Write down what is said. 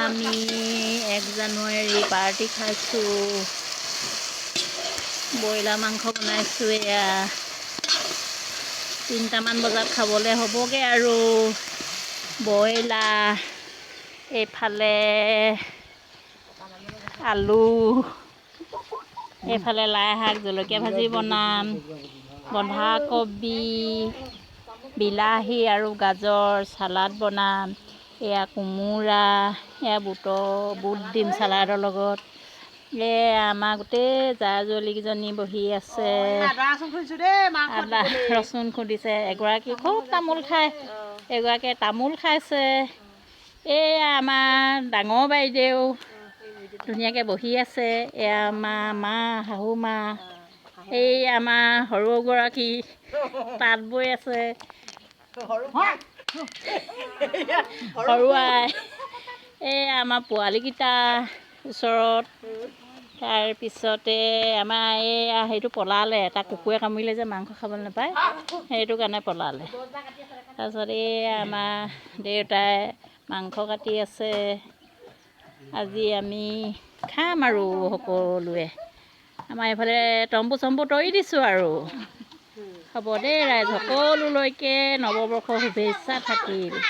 আমি 1 জানুৱাৰী পাৰ্টি খাইছোঁ। ব্ৰইলাৰ মাংস বনাইছোঁ। এয়া 3টামান বজাত খাবলৈ হ'বগৈ আৰু ব্ৰইলাৰ। এইফালে আলু, এইফালে লাই শাক জলকীয়া ভাজি বনাম, বন্ধাকবি, বিলাহী আৰু গাজৰ চালাড বনাম। এয়া কোমোৰা, এয়া বুট দিম চালাডৰ লগত। আমাৰ গোটেই জা-জুৱলিকেইজনী বহি আছে। আদা ৰচুন খুন্দিছে। এগৰাকী খুব তামোল খায়, এগৰাকীয়ে তামোল খাইছে। এয়া আমাৰ ডাঙৰ বাইদেউ ধুনীয়াকৈ বহি আছে। এয়া আমাৰ মা, শাহু মা। এই আমাৰ সৰুগৰাকী তাঁত বৈ আছে। সৰু আই। এই আমাৰ পোৱালীকেইটা ওচৰত। তাৰপিছতে আমাৰ এইয়া সেইটো পলালে, তাক কুকুৰে কামুৰিলে যে মাংস খাবলৈ নাপায়, সেইটো কাৰণে পলালে। তাৰপিছত এই আমাৰ দেউতাই মাংস কাটি আছে। আজি আমি খাম আৰু সকলোৱে। আমাৰ এইফালে তম্বু তৰি দিছোঁ আৰু। হ'ব দেই ৰাইজ, সকলোলৈকে নৱবৰ্ষৰ শুভেচ্ছা থাকিল।